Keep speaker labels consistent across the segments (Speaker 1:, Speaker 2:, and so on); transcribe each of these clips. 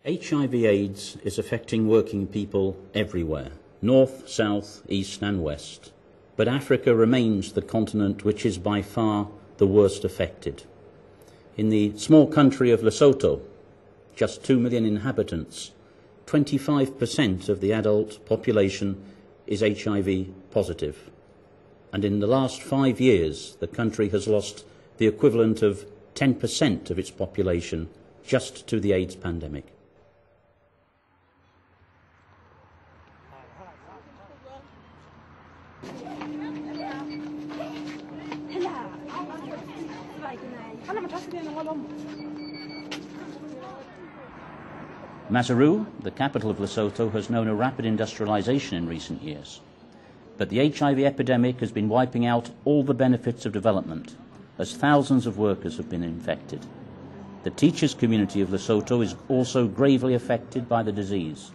Speaker 1: HIV/AIDS is affecting working people everywhere, north, south, east and west. But Africa remains the continent which is by far the worst affected. In the small country of Lesotho, just 2 million inhabitants, 25% of the adult population is HIV positive. And in the last 5 years, the country has lost the equivalent of 10% of its population just to the AIDS pandemic. Maseru, the capital of Lesotho, has known a rapid industrialization in recent years. But the HIV epidemic has been wiping out all the benefits of development, as thousands of workers have been infected. The teachers' community of Lesotho is also gravely affected by the disease.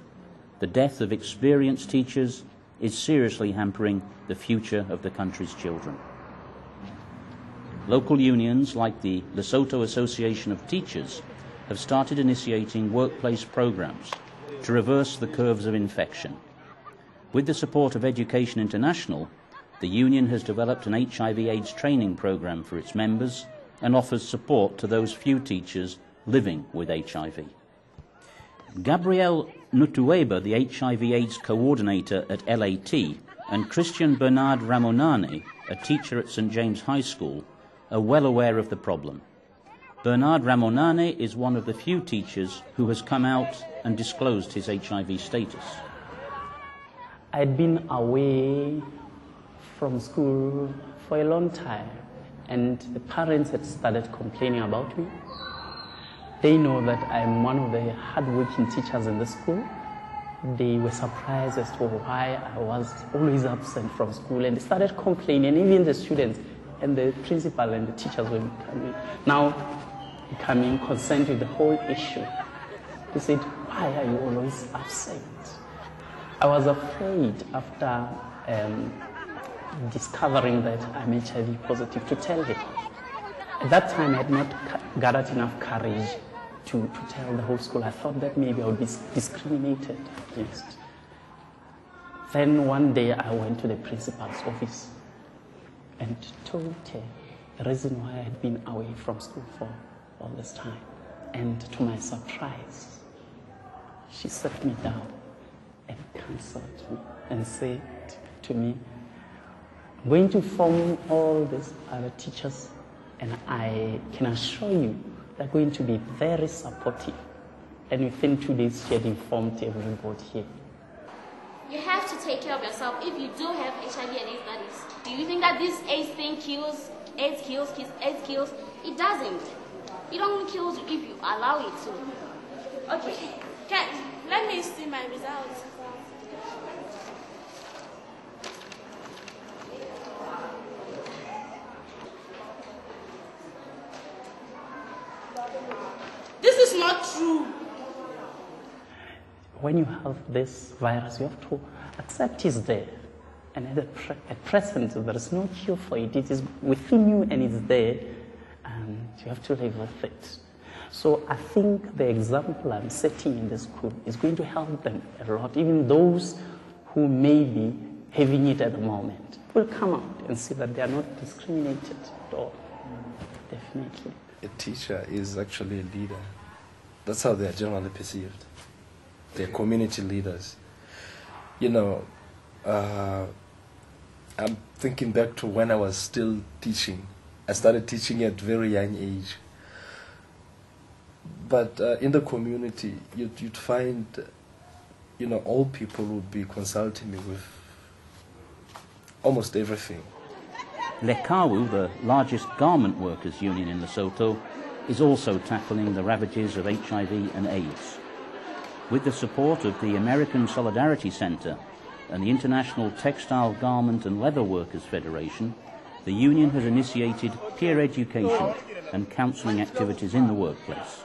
Speaker 1: The death of experienced teachers is seriously hampering the future of the country's children. Local unions like the Lesotho Association of Teachers have started initiating workplace programs to reverse the curves of infection. With the support of Education International, the union has developed an HIV/AIDS training program for its members and offers support to those few teachers living with HIV. Gabrielle Nutueba, the HIV/AIDS coordinator at LAT, and Christian Bernard Ramonane, a teacher at St. James High School, are well aware of the problem. Bernard Ramonane is one of the few teachers who has come out and disclosed his HIV status.
Speaker 2: I'd been away from school for a long time, and the parents had started complaining about me. They know that I'm one of the hard-working teachers in the school. They were surprised as to why I was always absent from school, and they started complaining. Even the students and the principal and the teachers were becoming concerned with the whole issue. They said, "Why are you always absent?" I was afraid after discovering that I'm HIV positive to tell him. At that time, I had not gathered enough courage to tell the whole school. I thought that maybe I would be discriminated against. Then one day I went to the principal's office and told her the reason why I had been away from school for all this time. And to my surprise, she sat me down and counseled me and said to me, "I'm going to inform all these other teachers, and I can assure you they're going to be very supportive." And within 2 days, she had informed everybody here.
Speaker 3: You have to take care of yourself if you do have HIV and AIDS studies. Do you think that this AIDS thing kills? AIDS kills? AIDS kills? It doesn't. It only kills you if you allow it to. Okay.
Speaker 4: Let me see my results. This is not true.
Speaker 2: When you have this virus, you have to accept it's there. And at present, there is no cure for it. It is within you and it's there, and you have to live with it. So I think the example I'm setting in the school is going to help them a lot. Even those who may be having it at the moment will come out and see that they are not discriminated at all. Definitely.
Speaker 5: A teacher is actually a leader. That's how they are generally perceived. They're community leaders. You know, I'm thinking back to when I was still teaching. I started teaching at a very young age. But in the community, you'd find, you know, old people would be consulting me with almost everything.
Speaker 1: Lekawu, the largest garment workers' union in Lesotho, is also tackling the ravages of HIV and AIDS. With the support of the American Solidarity Center and the International Textile, Garment and Leather Workers Federation, the union has initiated peer education and counselling activities in the workplace.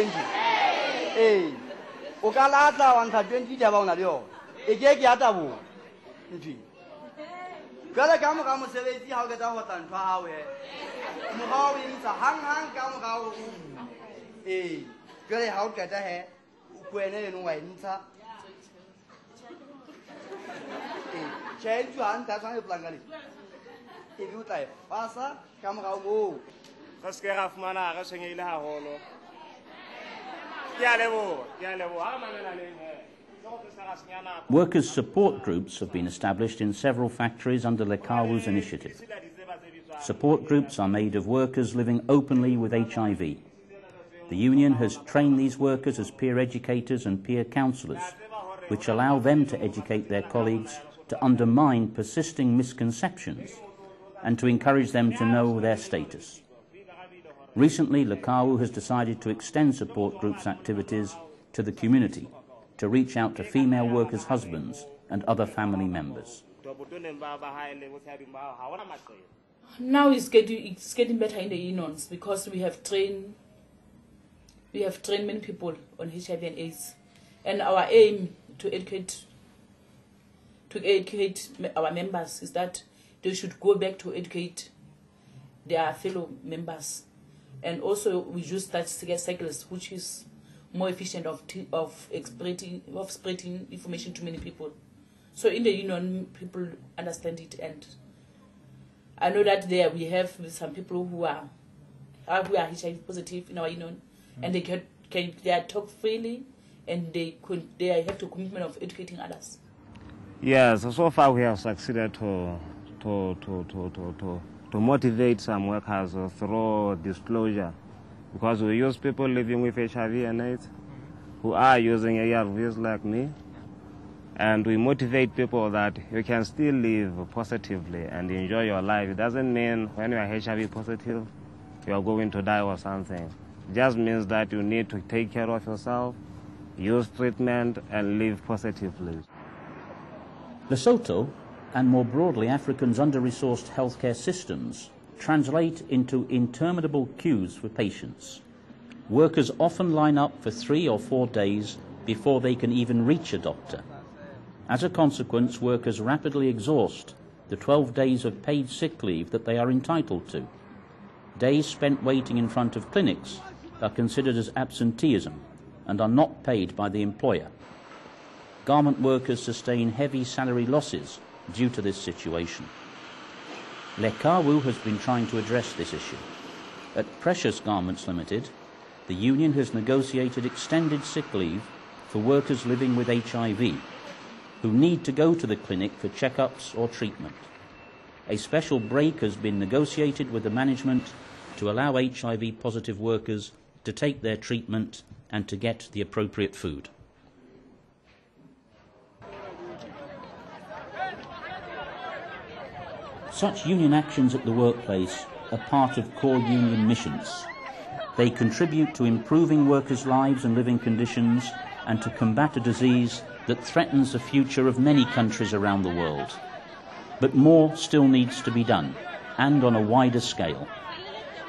Speaker 6: 20. Eh. O ka latla wa ntsha 20 di ba ona le yona. E ke ke ata bo. Ntwi. Kala ka mo mosebetsi ha o ketsa ho tla ntwa hao he. Mo ga o intsa hang ka mo ga o. Eh. Kale ha o ketsa he. O kwene eno wa intsa. Eh. Che juan ta tshwane planga le. E di utla e pasa ka mo ga o.
Speaker 7: Ka se ga fumana ga tshwenyeile haholo.
Speaker 1: Workers' support groups have been established in several factories under Lekawu's initiative. Support groups are made of workers living openly with HIV. The union has trained these workers as peer educators and peer counsellors, which allow them to educate their colleagues to undermine persisting misconceptions and to encourage them to know their status. Recently, Lekawu has decided to extend support groups' activities to the community to reach out to female workers' husbands and other family members.
Speaker 8: Now it's getting better in the unions because we have trained many people on HIV and AIDS, and our aim to educate our members is that they should go back to educate their fellow members. And also we use that cycles, which is more efficient of spreading information to many people. So in the union, people understand it, and I know that there we have some people who are HIV positive in our union, and they talk freely, and they have the commitment of educating others.
Speaker 7: Yes, so far we have succeeded to motivate some workers through disclosure, because we use people living with HIV and AIDS who are using ARVs like me, and we motivate people that you can still live positively and enjoy your life. It doesn't mean when you are HIV positive you are going to die or something. It just means that you need to take care of yourself, use treatment, and live positively.
Speaker 1: Lesotho, and more broadly Africans' under-resourced healthcare systems, translate into interminable queues for patients. Workers often line up for 3 or 4 days before they can even reach a doctor. As a consequence, workers rapidly exhaust the 12 days of paid sick leave that they are entitled to. Days spent waiting in front of clinics are considered as absenteeism and are not paid by the employer. Garment workers sustain heavy salary losses due to this situation. Lekawu has been trying to address this issue. At Precious Garments Limited, the union has negotiated extended sick leave for workers living with HIV who need to go to the clinic for checkups or treatment. A special break has been negotiated with the management to allow HIV-positive workers to take their treatment and to get the appropriate food. Such union actions at the workplace are part of core union missions. They contribute to improving workers' lives and living conditions and to combat a disease that threatens the future of many countries around the world. But more still needs to be done, and on a wider scale.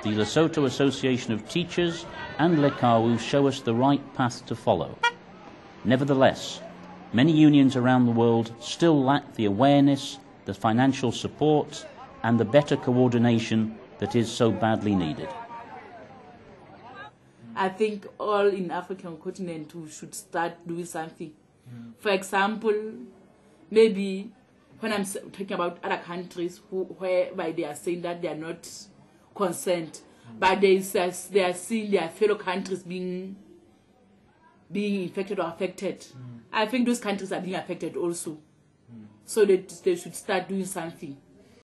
Speaker 1: The Lesotho Association of Teachers and Lekawu show us the right path to follow. Nevertheless, many unions around the world still lack the awareness, the financial support, and the better coordination that is so badly needed.
Speaker 8: I think all in African continent we should start doing something. For example, maybe when I'm talking about other countries whereby they are saying that they are not concerned, but they are seeing their fellow countries being infected or affected. I think those countries are being affected also. So that they should start doing something.